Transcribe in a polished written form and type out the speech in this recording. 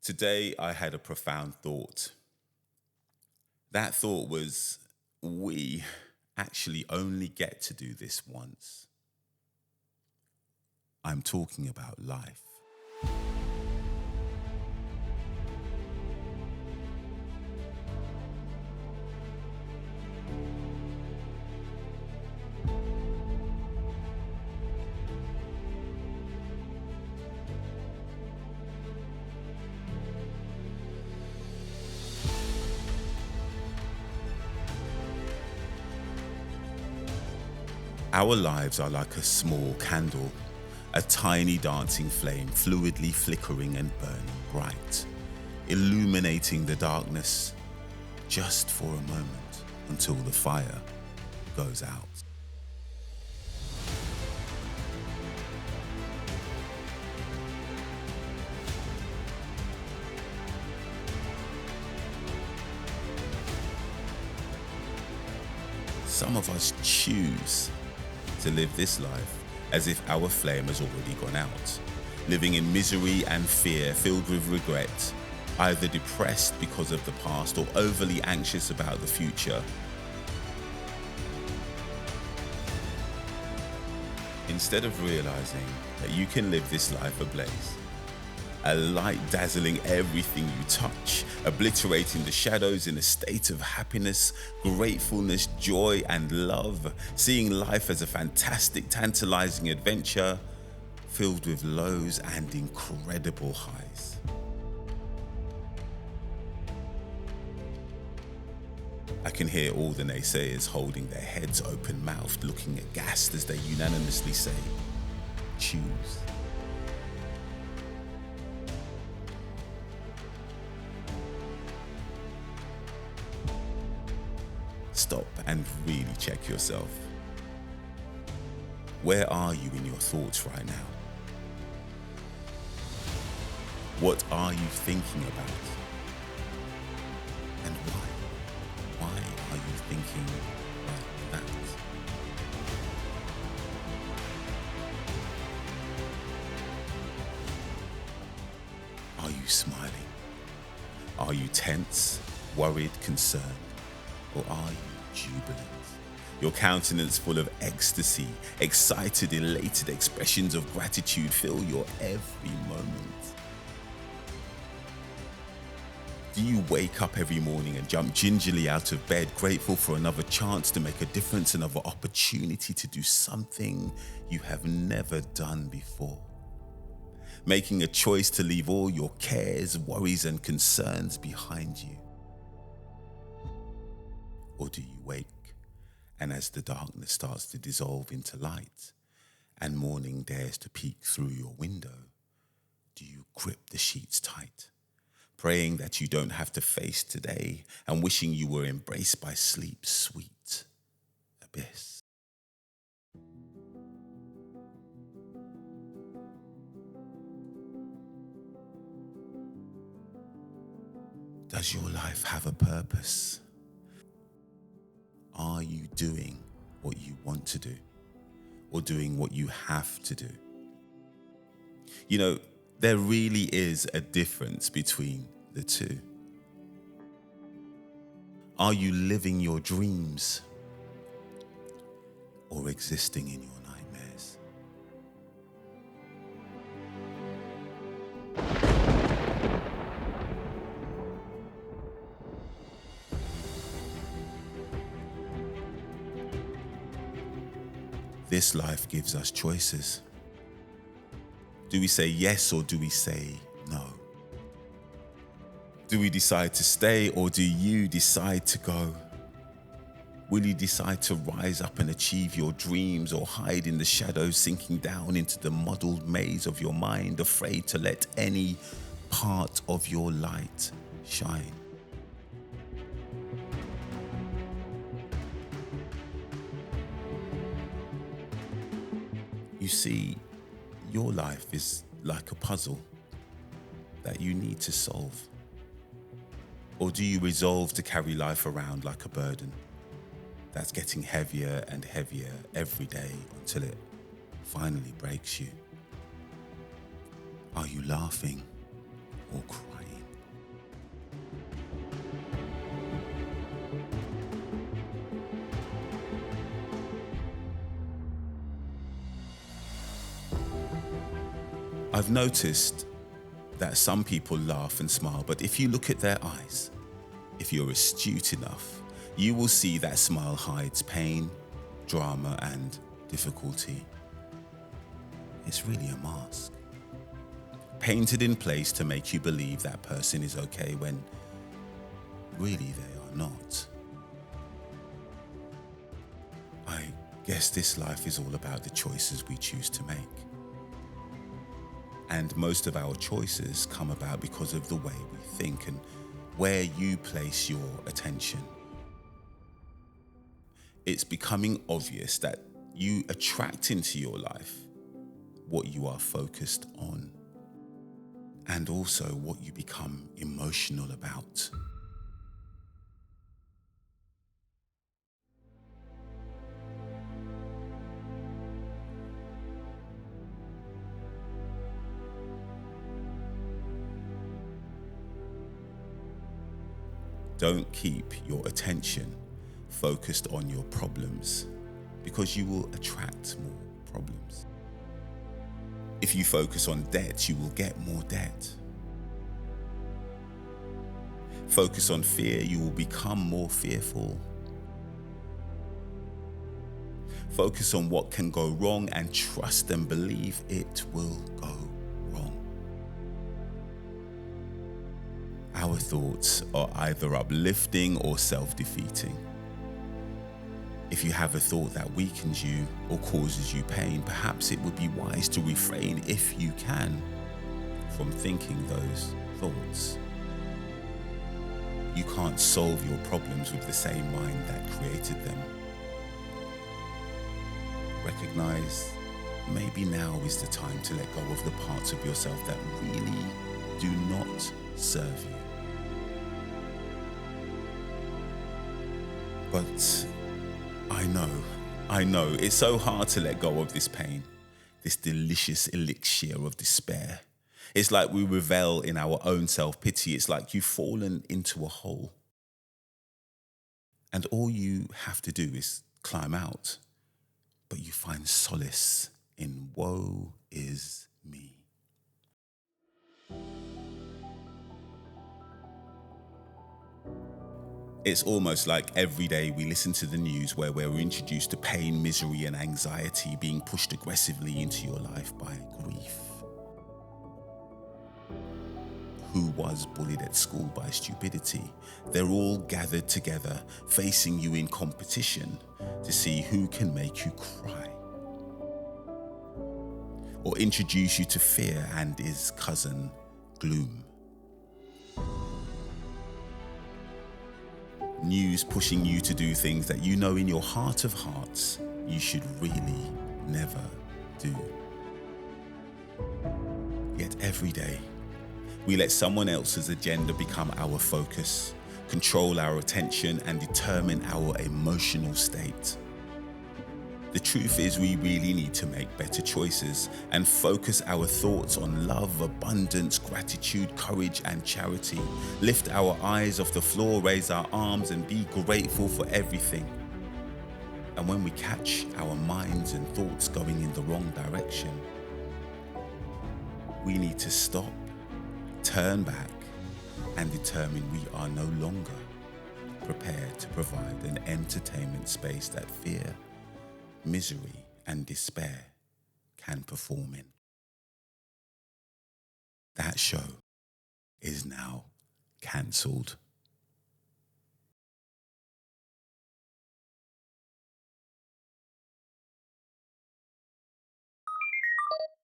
Today, I had a profound thought. That thought was we actually only get to do this once. I'm talking about life. Our lives are like a small candle, a tiny dancing flame fluidly flickering and burning bright, illuminating the darkness just for a moment until the fire goes out. Some of us choose to live this life as if our flame has already gone out, living in misery and fear, filled with regret, either depressed because of the past or overly anxious about the future. Instead of realizing that you can live this life ablaze, a light dazzling everything you touch, obliterating the shadows in a state of happiness, gratefulness, joy, and love, seeing life as a fantastic, tantalizing adventure filled with lows and incredible highs. I can hear all the naysayers holding their heads open-mouthed, looking aghast as they unanimously say, choose. Stop and really check yourself. Where are you in your thoughts right now? What are you thinking about? And why? Why are you thinking like that? Are you smiling? Are you tense, worried, concerned? Or are you jubilant? Your countenance full of ecstasy, excited, elated expressions of gratitude fill your every moment. Do you wake up every morning and jump gingerly out of bed, grateful for another chance to make a difference, another opportunity to do something you have never done before? Making a choice to leave all your cares, worries, and concerns behind you? Or do you wake, and as the darkness starts to dissolve into light and morning dares to peek through your window, do you grip the sheets tight, praying that you don't have to face today and wishing you were embraced by sleep's sweet abyss? Does your life have a purpose? Are you doing what you want to do or doing what you have to do? You know, there really is a difference between the two. Are you living your dreams or existing in your nightmares? This life gives us choices. Do we say yes or do we say no? Do we decide to stay or do you decide to go? Will you decide to rise up and achieve your dreams or hide in the shadows, sinking down into the muddled maze of your mind, afraid to let any part of your light shine? You see, your life is like a puzzle that you need to solve. Or do you resolve to carry life around like a burden that's getting heavier and heavier every day until it finally breaks you? Are you laughing or crying? I've noticed that some people laugh and smile, but if you look at their eyes, if you're astute enough, you will see that smile hides pain, drama, and difficulty. It's really a mask, painted in place to make you believe that person is okay when really they are not. I guess this life is all about the choices we choose to make. And most of our choices come about because of the way we think and where you place your attention. It's becoming obvious that you attract into your life what you are focused on, and also what you become emotional about. Don't keep your attention focused on your problems, because you will attract more problems. If you focus on debt, you will get more debt. Focus on fear, you will become more fearful. Focus on what can go wrong and trust and believe it will go wrong. Our thoughts are either uplifting or self-defeating. If you have a thought that weakens you or causes you pain, perhaps it would be wise to refrain, if you can, from thinking those thoughts. You can't solve your problems with the same mind that created them. Recognize maybe now is the time to let go of the parts of yourself that really do not serve you. But I know, it's so hard to let go of this pain, this delicious elixir of despair. It's like we revel in our own self-pity. It's like you've fallen into a hole. And all you have to do is climb out. But you find solace in woe is me. It's almost like every day we listen to the news where we're introduced to pain, misery, and anxiety being pushed aggressively into your life by grief. Who was bullied at school by stupidity? They're all gathered together, facing you in competition to see who can make you cry, or introduce you to fear and his cousin, gloom. News pushing you to do things that you know in your heart of hearts you should really never do. Yet every day, we let someone else's agenda become our focus, control our attention, and determine our emotional state. The truth is, we really need to make better choices and focus our thoughts on love, abundance, gratitude, courage, and charity. Lift our eyes off the floor, raise our arms, and be grateful for everything. And when we catch our minds and thoughts going in the wrong direction, we need to stop, turn back, and determine we are no longer prepared to provide an entertainment space that fear, misery, and despair can perform in. That show is now cancelled.